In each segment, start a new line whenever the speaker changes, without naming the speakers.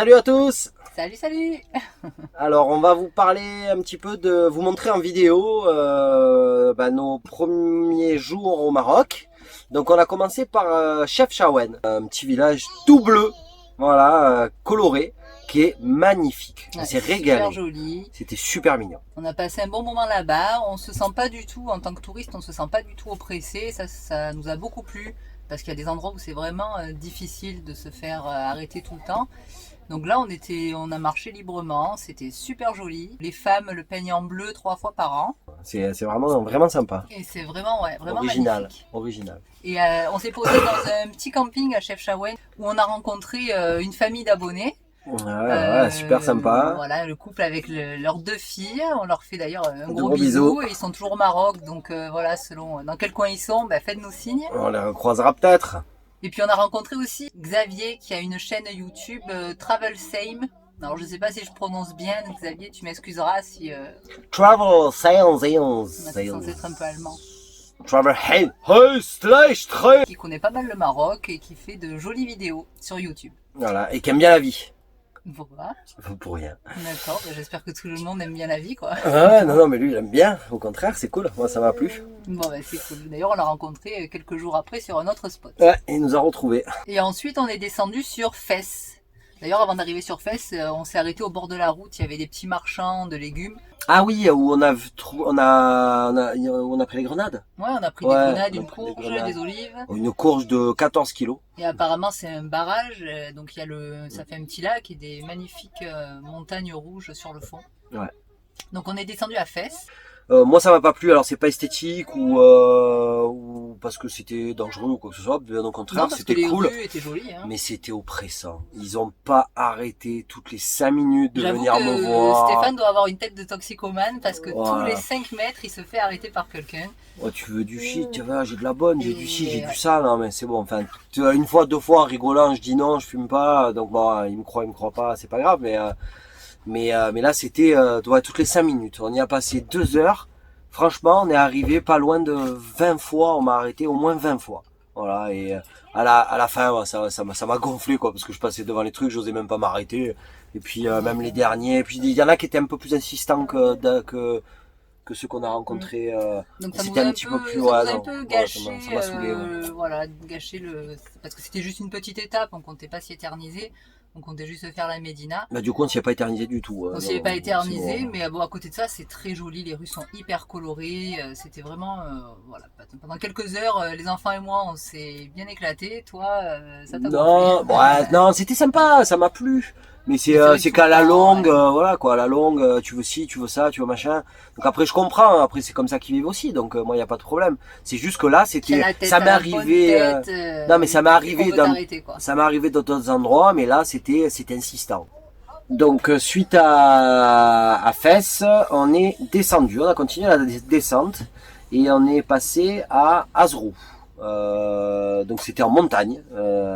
Salut à tous.
Salut, salut.
Alors on va vous parler un petit peu de vous montrer en vidéo nos premiers jours au Maroc. Donc on a commencé par Chefchaouen, un petit village tout bleu, voilà, coloré, qui est magnifique. On s'est régalé.
Super joli.
C'était super mignon.
On a passé un bon moment là-bas. On se sent pas du tout, en tant que touriste, on se sent pas du tout oppressé. Ça nous a beaucoup plu parce qu'il y a des endroits où c'est vraiment difficile de se faire arrêter tout le temps. Donc là, on a marché librement, c'était super joli. Les femmes le peignent en bleu 3 fois par an.
C'est vraiment sympa.
Et c'est vraiment, vraiment
original,
magnifique.
Original.
Et on s'est posé dans un petit camping à Chefchaouen où on a rencontré une famille d'abonnés.
Ouais, super sympa.
Voilà, le couple avec leurs 2 filles. On leur fait d'ailleurs un gros
bisous.
bisou. Et ils sont toujours au Maroc, donc voilà, selon dans quel coin ils sont, faites-nous signe.
On les recroisera peut-être.
Et puis on a rencontré aussi Xavier qui a une chaîne YouTube Travel Same. Alors je sais pas si je prononce bien, Xavier, tu m'excuseras si...
Travel Sales.
C'est censé être un peu allemand.
Travel
Qui connaît pas mal le Maroc et qui fait de jolies vidéos sur YouTube.
Voilà, et qui aime bien la vie.
Voilà.
Pour rien.
D'accord, j'espère que tout le monde aime bien la vie, quoi.
Ah non, mais lui il aime bien, au contraire, c'est cool, moi ça m'a plu.
Bon, c'est cool. D'ailleurs, on l'a rencontré quelques jours après sur un autre spot.
Ouais, il nous a retrouvés.
Et ensuite, on est descendu sur Fès. D'ailleurs, avant d'arriver sur Fès, on s'est arrêté au bord de la route, il y avait des petits marchands de légumes.
Ah oui, où on a pris les grenades.
Ouais, on a pris des grenades, une courge, des olives.
Une courge de 14 kilos.
Et apparemment, c'est un barrage, donc ça fait un petit lac et des magnifiques montagnes rouges sur le fond.
Ouais.
Donc on est descendu à Fès.
Moi ça m'a pas plu, alors c'est pas esthétique ou parce que c'était dangereux ou quoi que ce soit, bien au contraire, c'était cool.
Les rues étaient jolies, hein.
Mais c'était oppressant. Ils ont pas arrêté toutes les 5 minutes de venir me
J'avoue
voir.
que Stéphane doit avoir une tête de toxicomane parce que tous les 5 mètres, il se fait arrêter par quelqu'un.
Ouais, tu veux du shit, tu vois, j'ai de la bonne, j'ai du ci, j'ai du ça, non mais c'est bon, enfin, une fois, 2 fois, en rigolant, je dis non, je fume pas, donc bon, il me croit pas, c'est pas grave, mais là c'était toutes les 5 minutes, on y a passé 2 heures, franchement on est arrivé pas loin de 20 fois, on m'a arrêté au moins 20 fois, voilà, et à la fin ça m'a gonflé quoi, parce que je passais devant les trucs, j'osais même pas m'arrêter, et puis même les derniers, puis il y en a qui étaient un peu plus insistants que ceux qu'on a rencontrés, c'était un petit peu plus
gâché,
ça m'a saoulé,
gâché parce que c'était juste une petite étape, on comptait pas s'y éterniser. On comptait juste faire la Médina.
Bah, du coup, on s'y est pas éternisé du tout.
On s'y est pas éternisé, mais bon, à côté de ça, c'est très joli. Les rues sont hyper colorées. C'était vraiment, voilà. Pendant quelques heures, les enfants et moi, on s'est bien éclatés. Toi, ça t'a gonflé?
Non, c'était sympa, ça m'a plu. Mais c'est qu'à la longue, voilà quoi, à la longue, tu veux ci, tu veux ça, tu veux machin. Donc après, je comprends. Après, c'est comme ça qu'ils vivent aussi. Donc moi, il y a pas de problème. C'est juste que là, ça m'est arrivé. Non, mais ça m'est arrivé dans d'autres endroits, mais là, c'était insistant. Donc suite à Fès, on est descendu, on a continué la descente et on est passé à Azrou. Donc c'était en montagne,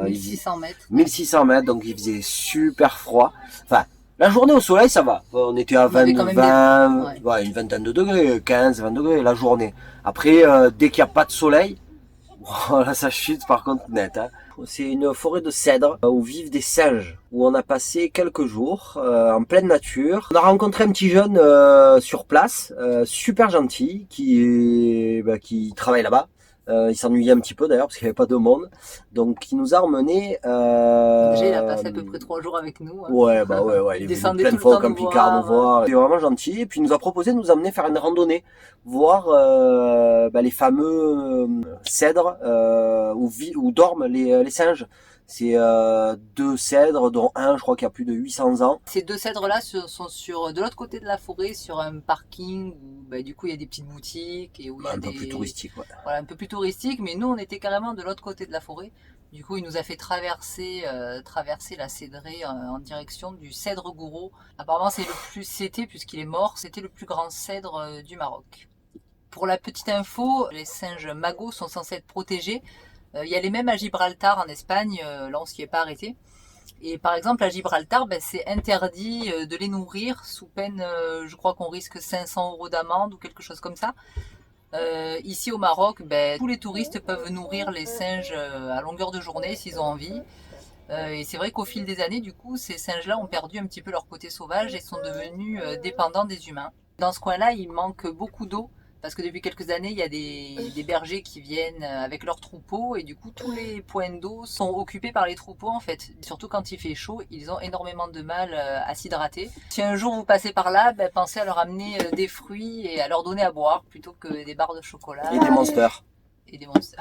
1600 mètres.
1600 mètres, donc il faisait super froid. Enfin, la journée au soleil, ça va. On était à une vingtaine de degrés, 15, 20 degrés la journée. Après, dès qu'il n'y a pas de soleil, là ça chute par contre net. Hein. C'est une forêt de cèdres où vivent des singes, où on a passé quelques jours en pleine nature. On a rencontré un petit jeune sur place, super gentil, qui travaille là-bas. Il s'ennuyait un petit peu d'ailleurs parce qu'il n'y avait pas de monde, donc il nous a emmenés.
Déjà, il a passé à peu près 3 jours avec nous. Hein.
Ouais, il est venu plein de fois au camping-car nous voir. Il est vraiment gentil, et puis il nous a proposé de nous emmener faire une randonnée, voir les fameux cèdres où dorment les singes. C'est 2 cèdres, dont un, je crois qu'il y a plus de 800 ans.
Ces 2 cèdres-là sont de l'autre côté de la forêt, sur un parking où du coup il y a des petites boutiques et où il y a
un peu plus touristique. Ouais.
Voilà, un peu plus touristique, mais nous on était carrément de l'autre côté de la forêt. Du coup, il nous a fait traverser la cédrée en direction du cèdre Gouraud. Apparemment, puisqu'il est mort, c'était le plus grand cèdre du Maroc. Pour la petite info, les singes magos sont censés être protégés. Il y a les mêmes à Gibraltar en Espagne, là on s'y est pas arrêté. Et par exemple à Gibraltar, c'est interdit de les nourrir sous peine, je crois qu'on risque 500 € d'amende ou quelque chose comme ça. Ici au Maroc, tous les touristes peuvent nourrir les singes à longueur de journée s'ils ont envie. Et c'est vrai qu'au fil des années, du coup, ces singes-là ont perdu un petit peu leur côté sauvage et sont devenus dépendants des humains. Dans ce coin-là, il manque beaucoup d'eau parce que depuis quelques années, il y a des bergers qui viennent avec leurs troupeaux et du coup, tous les points d'eau sont occupés par les troupeaux en fait. Surtout quand il fait chaud, ils ont énormément de mal à s'hydrater. Si un jour vous passez par là, ben, pensez à leur amener des fruits et à leur donner à boire plutôt que des barres de chocolat.
Et des monsters.
Et des monstres.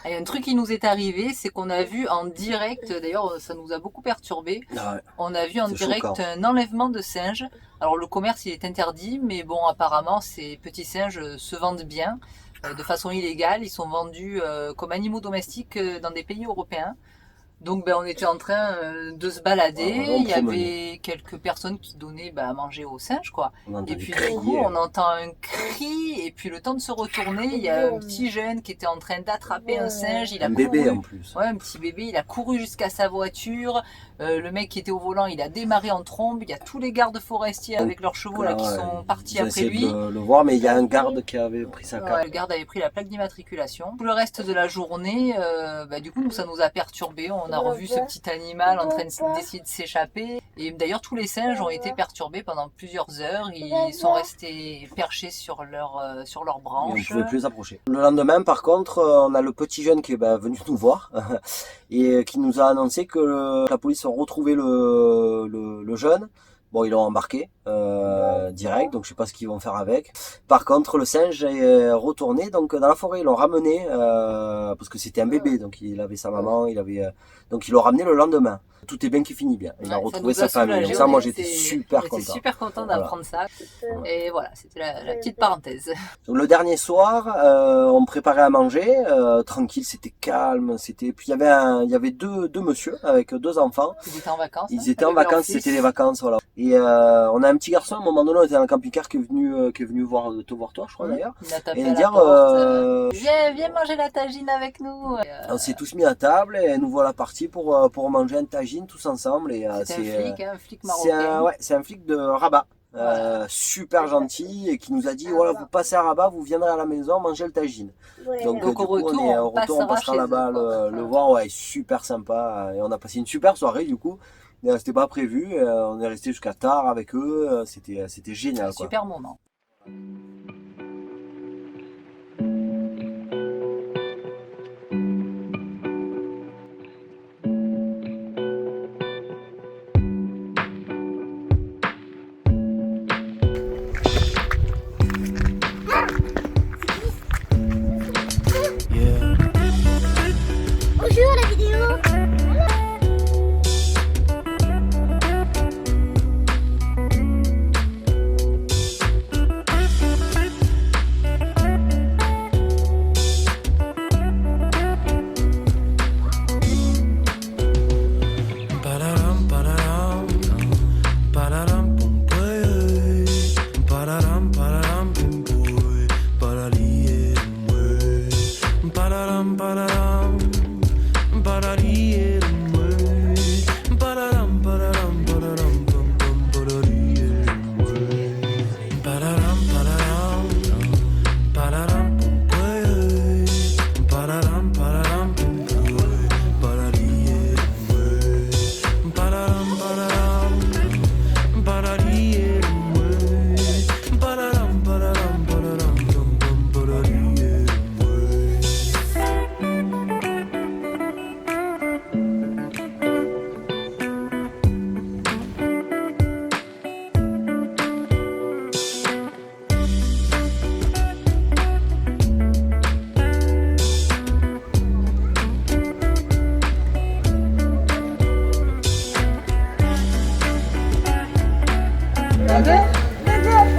Il y a un truc qui nous est arrivé, c'est qu'on a vu en direct, d'ailleurs ça nous a beaucoup perturbé,
Ah ouais.
on a vu en
C'est
direct
choquant.
un enlèvement de singes. Alors le commerce il est interdit, mais bon apparemment ces petits singes se vendent bien, de façon illégale, ils sont vendus comme animaux domestiques dans des pays européens. Donc ben, on était en train de se balader,
Ah,
il y avait quelques personnes qui donnaient à manger aux singes quoi. Et puis du coup on entend un cri et puis le temps de se retourner, il y a un petit jeune qui était en train d'attraper un singe, il a
un bébé
couru,
en plus.
ouais, un petit bébé, il a couru jusqu'à sa voiture, le mec qui était au volant il a démarré en trombe, il y a tous les gardes forestiers avec leurs chevaux là qui sont partis après lui.
Le voir, mais il y a un garde qui avait pris sa carte.
Ouais, le garde avait pris la plaque d'immatriculation. Tout le reste de la journée, du coup, ça nous a perturbés. On a revu ce petit animal en train d'essayer de s'échapper. Et d'ailleurs, tous les singes ont été perturbés pendant plusieurs heures. Ils sont restés perchés sur leurs
Et
branches.
on ne pouvait plus approcher. Le lendemain, par contre, on a le petit jeune qui est venu nous voir et qui nous a annoncé que la police a retrouvé le jeune. Bon, ils l'ont embarqué direct, donc je sais pas ce qu'ils vont faire avec. Par contre, le singe est retourné donc dans la forêt. Ils l'ont ramené parce que c'était un bébé, donc il avait sa maman, donc ils l'ont ramené le lendemain. Tout est bien qui finit bien. Il a retrouvé sa famille. Donc ça, moi, j'étais super content.
J'étais super content d'apprendre ça. Et voilà, c'était la petite parenthèse.
Donc, le dernier soir, on préparait à manger, tranquille, c'était calme, puis il y avait deux monsieur avec deux enfants.
Ils étaient en vacances.
Ils étaient en vacances, c'était les vacances, voilà. Et on a un petit garçon, à un moment donné, on était dans le camping-car qui est venu te voir toi, je crois d'ailleurs.
Il a tapé
Et
à
dire,
la porte. Viens manger la tagine avec nous.
On s'est tous mis à table et nous voilà partis pour manger une tagine tous ensemble.
C'est un flic marocain.
C'est un flic de Rabat.
Voilà.
Super gentil et qui nous a dit voilà, vous passez à Rabat, vous viendrez à la maison manger le tagine. Donc
au retour,
on passera là-bas le voir. Ouais, super sympa et on a passé une super soirée du coup. C'était pas prévu, on est resté jusqu'à tard avec eux, c'était génial.
Un super moment.
Bonjour la vidéo.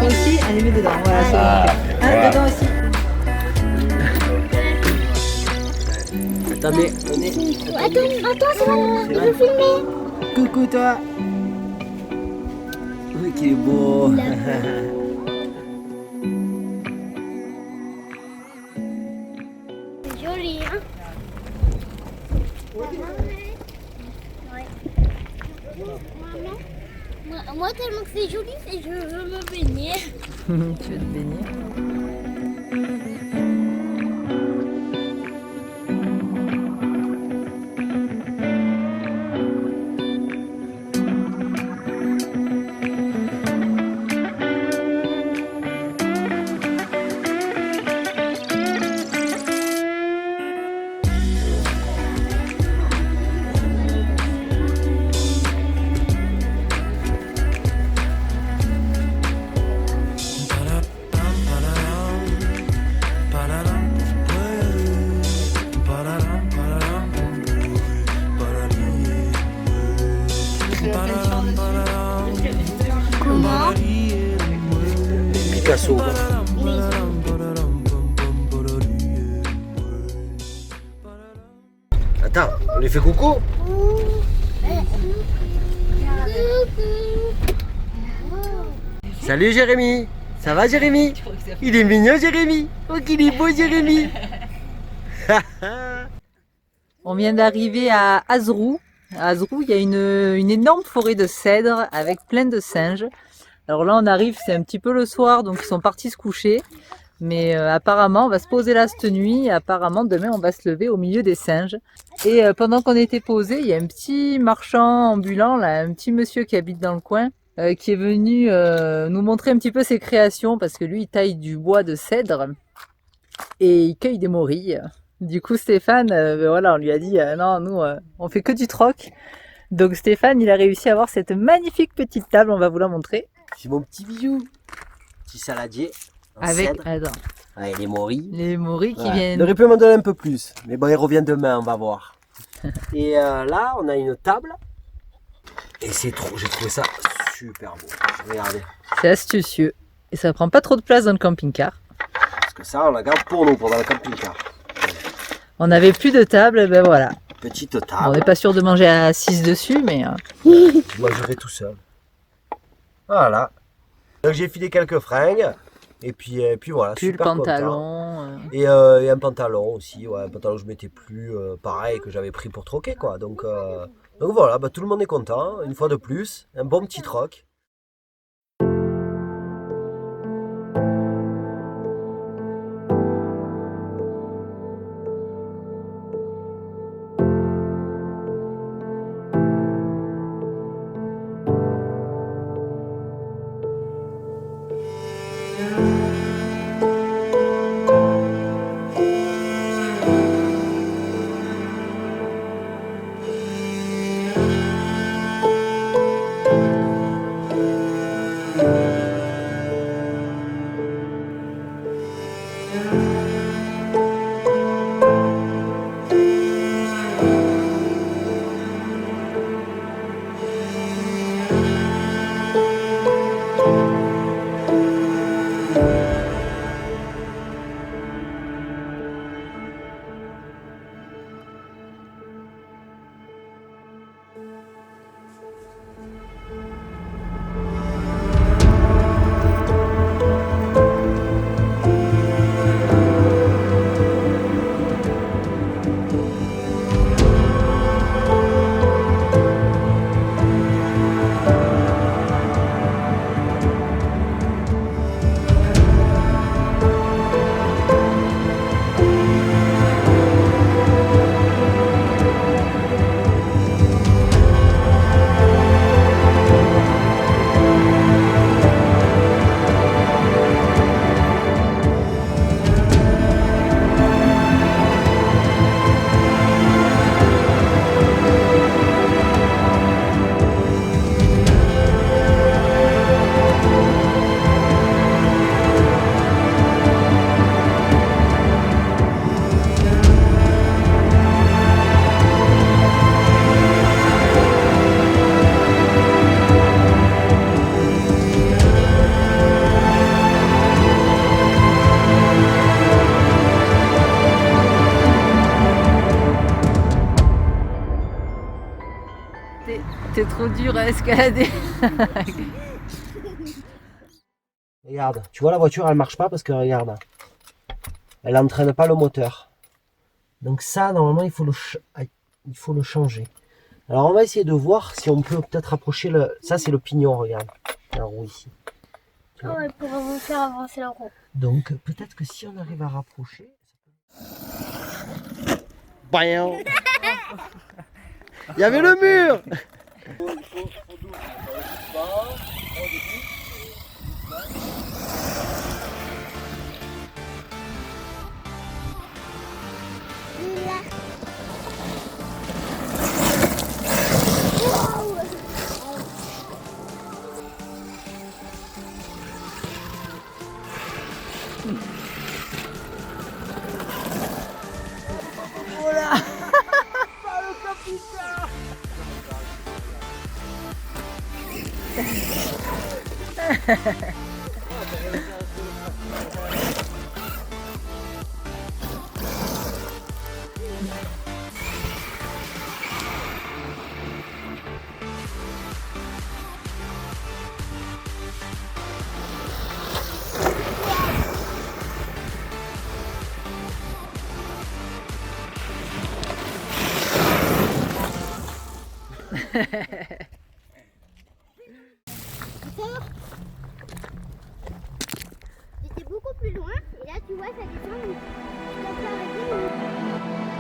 Toi aussi, allez, mets dedans. Voilà, c'est bon. Voilà. Dedans aussi.
Attendez.
Attends, c'est bon, je veux filmer.
Coucou toi. Oui, qu'il est beau.
C'est joli, hein? Ouais. Moi, tellement que c'est joli, je veux me baigner.
Tu veux te baigner?
Picasso. Quoi. Attends, on lui fait coucou. Salut Jérémy. Ça va Jérémy? Il est mignon Jérémy. Oh qu'il est beau Jérémy.
On vient d'arriver à Azrou. À Azrou, il y a une énorme forêt de cèdres avec plein de singes. Alors là, on arrive, c'est un petit peu le soir, donc ils sont partis se coucher. Mais apparemment, on va se poser là cette nuit. Et apparemment, demain, on va se lever au milieu des singes. Et pendant qu'on était posé, il y a un petit marchand ambulant, là, un petit monsieur qui habite dans le coin, qui est venu nous montrer un petit peu ses créations, parce que lui, il taille du bois de cèdre et il cueille des morilles. Du coup, Stéphane, voilà, on lui a dit non, nous, on fait que du troc. Donc Stéphane, il a réussi à avoir cette magnifique petite table, on va vous la montrer.
C'est mon petit bijou. Petit saladier.
Avec, attends,
Avec les morilles.
les morilles qui
Ouais.
viennent.
Il aurait pu m'en donner un peu plus. Mais bon, il revient demain, on va voir. Et là, on a une table. Et c'est trop, j'ai trouvé ça super beau. Regardez.
C'est astucieux. Et ça prend pas trop de place dans le camping-car.
Parce que ça, on la garde pour nous, pendant le camping-car.
On n'avait plus de table, ben voilà.
Petite
On
table.
n'est pas sûr de manger à 6 dessus, mais
Moi, je vais tout seul. Voilà. Donc, j'ai filé quelques fringues. Et puis voilà.
pull,
super content.
pantalon.
Et un pantalon aussi. Ouais, un pantalon que je mettais plus. Pareil, que j'avais pris pour troquer, quoi. Donc voilà, bah, tout le monde est content. Une fois de plus. Un bon petit troc.
T'es trop dur à escalader.
Regarde, tu vois la voiture elle marche pas parce que regarde, elle n'entraîne pas le moteur. Donc ça normalement il faut le changer. Alors on va essayer de voir si on peut peut-être rapprocher le... Ça c'est le pignon, regarde, la roue ici. Tu vois.
Ouais, pour faire avancer la roue.
Donc peut-être que si on arrive à rapprocher... Bam. Il y avait le mur.
J'étais beaucoup plus loin et là tu vois ça descend. Donc, je dois s'arrêter.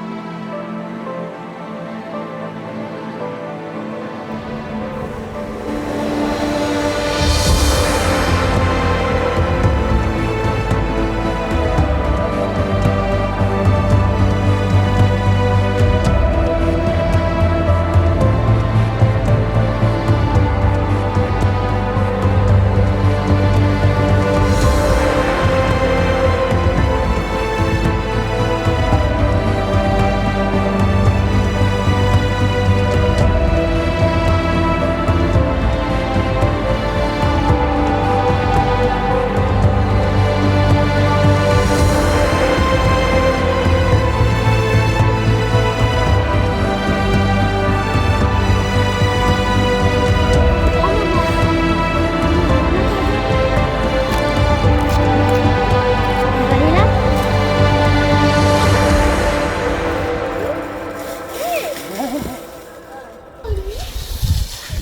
On va aller là.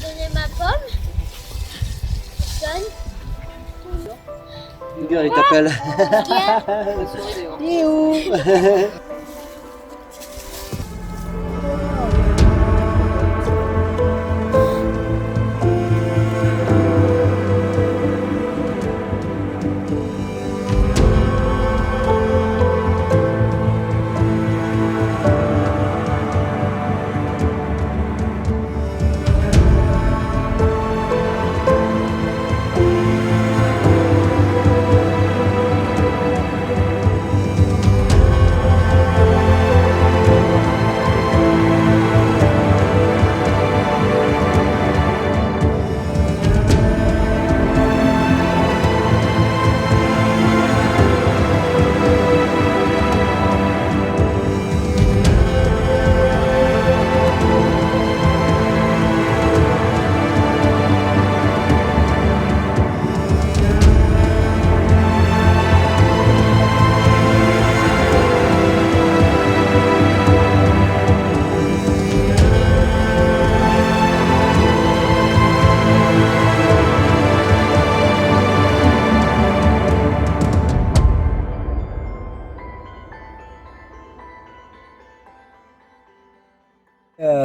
Donner ma pomme. Donne.
Regarde, il t'appelle.
Léo.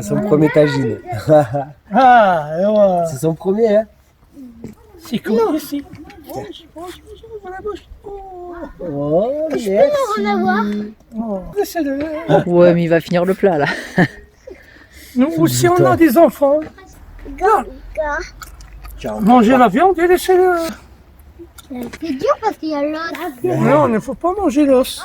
Son premier tagine.
Ah, ouais.
C'est son premier, hein.
C'est comme ici.
Oh,
On en avoir.
Laissez-le.
Ouais, mais il va finir le plat là.
Nous aussi, on a des enfants. Mangez la viande et laissez-le.
C'est dur parce qu'il y a l'autre.
Non, il ne faut pas manger l'os.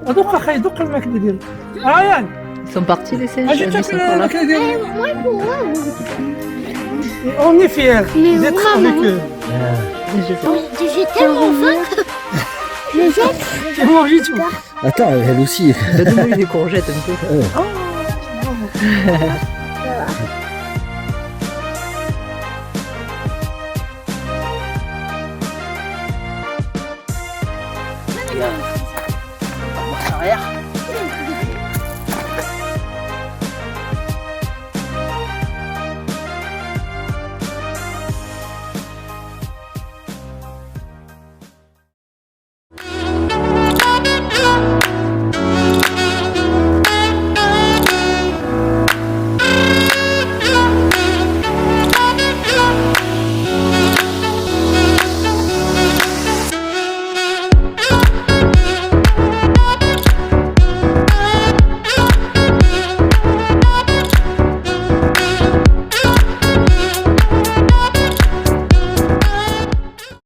دوق اخي دوق الماكله ديالك عيان
Ils sont partis les singes.
اجي
Ils
تاكل
sont encore là.
الماكله ديالك
Moi pour moi.
on est fiers
Mais
d'être
maman.
avec eux
Je sais pas.
J'ai tellement faim. Je jette.
tu manges tout.
Attends, elle aussi.
Donne-moi des courgettes un peu.
Regarde.